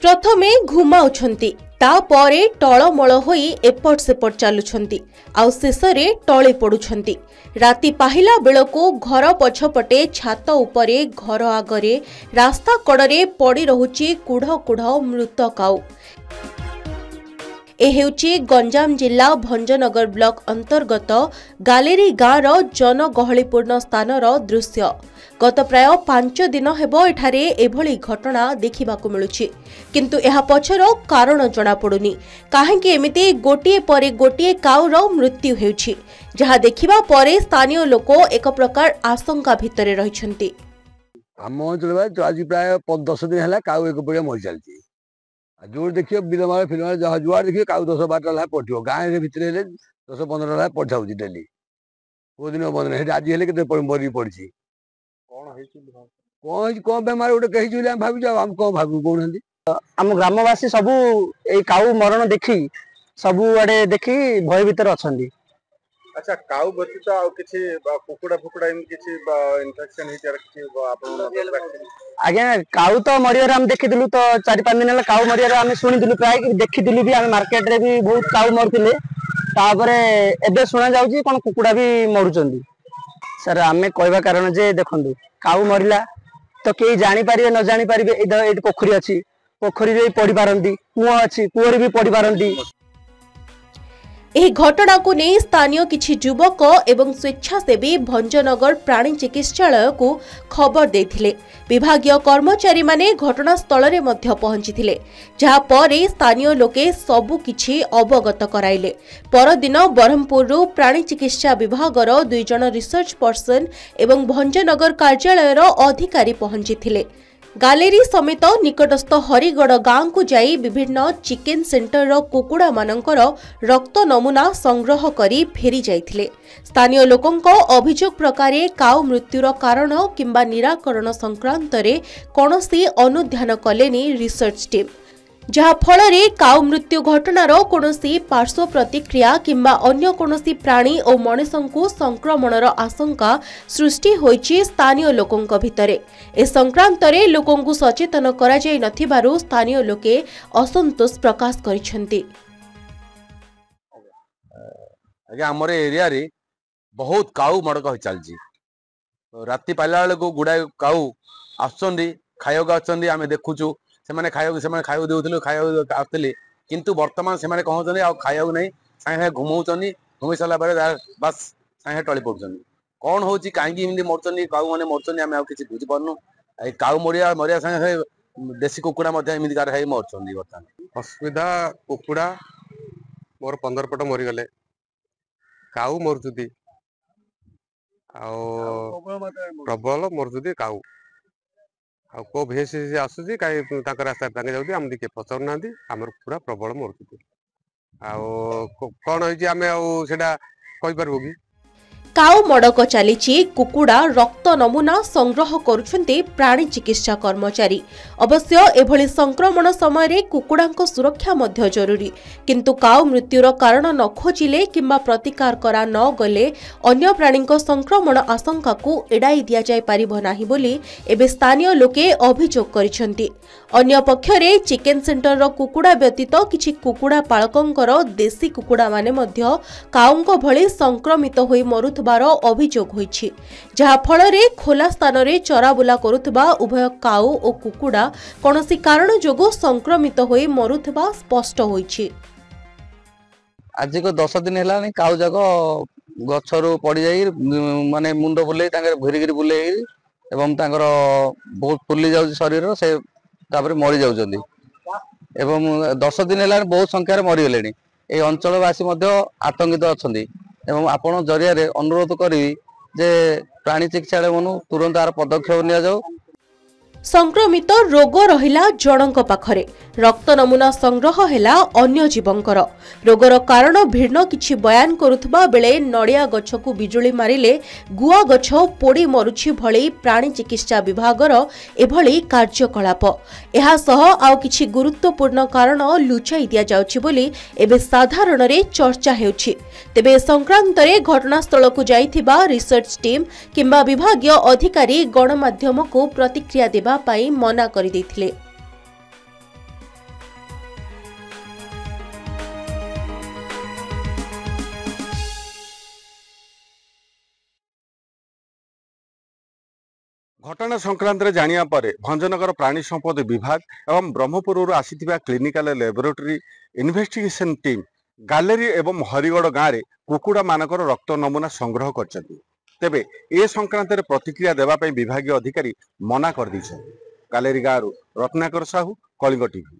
प्रथमे घुमाउछंती तापरे टळमळ होई एपट सेपट चालुछंती आउ शेषरे टळे पडुछंती। राति पाहिला बेलको घर पछपटे छात उपरे घर आगरे रास्ता कड़े पड़ी रहुची कुढ़ कुढ़ मृत काऊ। ए हेउची गंजाम जिला भंजनगर ब्लॉक अंतर्गत गालेरी गाँव जनगहलीपूर्ण स्थानर दृश्य। गत प्राय 5 दिन हेबो एठारे एभली घटना देखिबाकु मिलुछि, किंतु एहा पछर कारण जणा पडुनी। काहेकि एमिति गोटिए परे गोटिए काउर मृत्यु हेउछि, जहा देखिबा परे स्थानीय लोक एक प्रकार आशंका भितरे रहिछंती। हम अंचल आज प्राय 10 दिन है काउ एक पड़िया मरी चलती। जो देखिए बिलमार फिल्म जहाँ जुआर देखिए काउ 10-12 लाख पड़ो गाँव भितर 10-15 लाख पठाऊ डेली को दिन बंद ना आज हेल्ले मरी पड़ी कौन बेमार गोटे कही भावी आम कौन भाव कहते आम ग्रामवासी सबू ए काउ मरण देखी सबू आड़े देखी भय भीतर अच्छा। अच्छा काउ व्यतीत आ किछि कुकुड़ा फुकुड़ा इन किछि इन्फेक्शन हे जर किछि आपण आज्ञा काउ तो मरियार हम देखिदिलु तो 4-5 दिन काउ मरियार हम सुनिदिलु प्राय देखिदिलु भी हम मार्केट रे भी बहुत काउ मरथिले। तापरे एबे सुना जाउची कोन कुकुड़ा भी मरुचंदी। सर आमे कहबा कारण जे देखंदु काउ मरिला तो केही जानि पारिबे न जानि पारिबे ए पोखरी अछि पोखरी रे पड़ी पारंती कुआ अछि कुआरे भी पड़ी पारंती। एही घटना को नहीं स्थानीय किछि युवक एवं स्वेच्छासेवी भंजनगर प्राणी चिकित्सालय को खबर देथिले। विभागीय कर्मचारी माने घटनास्थल रे मध्य पहुंचीथिले, जहा परे स्थानीय लोके सबु किछि अवगत कराइले। परदिन ब्रह्मपुरु प्राणी चिकित्सा विभागर 2 जण रिसर्च पर्सन एवं भंजनगर कार्यालय रो अधिकारी पहुंचीथिले। गालेरी समेत निकटस्थ हरिगढ़ गांव को जाई विभिन्न चिकेन सेंटर रो कुकुड़ा मानकर रक्त नमूना संग्रह करी फेरी जाइथिले। स्थानीय लोकंको अभियोग प्रकारे काउ मृत्युर कारण किंबा निराकरण संक्रांत रे कोनोसी अनुध्यान कलेनी रिसर्च टीम, जहा फलरे काउ मृत्यु घटनार कोनोसी पार्श्व प्रतिक्रिया किंबा अन्य कोनोसी प्राणी और मनुष्यंकु संक्रमणर आशंका सृष्टि होइछि स्थानीय लोकंक भितरे। ए संक्रांत रे लोकंकु सचेतन करा जाय नथिबारु स्थानीय लोके असंतोष प्रकाश करिसेंती। आज्ञा हमर एरिया रे बहुत काउ मड़क हो चलछि। राति पाइला बेले को गुडा काउ आछंदी खायक आछंदी आमे देखुछु से खाया देउथिलु खाया आसले, किंतु वर्तमान से कहते आ खाया नहीं सागे घुमाऊँ घुमी सारा बस सागे टली पड़ुन कौन हूँ कहीं मरचंदी काउ मैंने मरचंदी आम कि बुझीपारनु। काउ मरिया मरिया सागे देशी कुकुड़ा एमतीकार मरचंदी। बर्तमान असुविधा कुकुड़ा मोर 15 पट मरीगले काउ मरुचुदी प्रबल मरुचुदी काउ आ को भेस आसुची कहीं रास्ता जाऊँगी आम किए पचार ना पूरा प्रबल मरुचुदी कौन हो कि काउ मड़क चलीछि कुकुड़ा रक्त नमूना संग्रह करुछन्ते प्राणी चिकित्सा कर्मचारी। अवश्य एभली संक्रमण समय रे कुकुड़ांको सुरक्षा मध्य जरूरी, किंतु काउ मृत्युर कारण न खोजिले किंबा प्रतिकार करा न गले अन्य प्राणीको संक्रमण आशंका को एडाई दिया जाय पारिबो नाही बोली एबे स्थानीय लोके अभियोग करिसंती। अन्य पक्षरे चिकेन सेंटर रो कुकुड़ा व्यतीत किछि कुकुड़ा पालकंकर देशी कुकुड़ा माने मध्य काउंको भली संक्रमित होई मरुथबार अभियोग होइछि, जहा फलरे खोला स्थान रे चराबुला करुथबा उभय काउ और कुकुड़ा कोनोसी कारण जोगो संक्रमित होई मरुथबा स्पष्ट होइछि। आज को 10 दिन हैला काउ जाक गछरु पड़ी जाई माने मुंड बुले घिरिगिरी बुले एवं बहुत फुली जाउछि शरीर से तापर मरी जाउछन्दी एवं 10 दिन हैला बहुत संख्या मरी गलेनी। ए अंचलवासी मध्य आतंकित अछन्दी एवं आपण जरिया रे अनुरोध करी जे प्राणी चिकित्सालय मनु तुरंत आर पदक्षेप निया जाऊ। संक्रमित रोग रहिला जनक पाखरे, रक्त नमूना संग्रह हेला अन्य जीवंकर। रोगर कारण भिन्न किछि बयान करुथबा बेले नड़िया गछ को बिजुली मारिले गुआ गछ पोड़ी मरुछि भली प्राणी चिकित्सा विभागर एभली कार्यकलाप एहा सह आउ किछि गुरुत्वपूर्ण कारण लुचाई दिया जाउछि बोली एबे साधारण रे चर्चा हेउछि। तेबे संक्रांत रे घटनास्थल को जाइथिबा रिसर्च टीम किंबा विभागीय अधिकारी गणमाध्यम को प्रतिक्रिया देबा पाई मना करि दैथिले। घटना संक्रांत जानिया पर भंजनगर प्राणी संपद विभाग एवं ब्रह्मपुर आसीथिबा क्लिनिकल लैबोरेटरी इन्वेस्टिगेशन टीम गालेरी एवं हरिगड़ गाँव में कुकुड़ा मानकर रक्त नमूना संग्रह करछथि। तेबे ए संक्रांत प्रतिक्रिया देवाई विभागीय अधिकारी मना कर दी। गालेरी गाँव रत्नाकर साहू, कलिंग टीवी।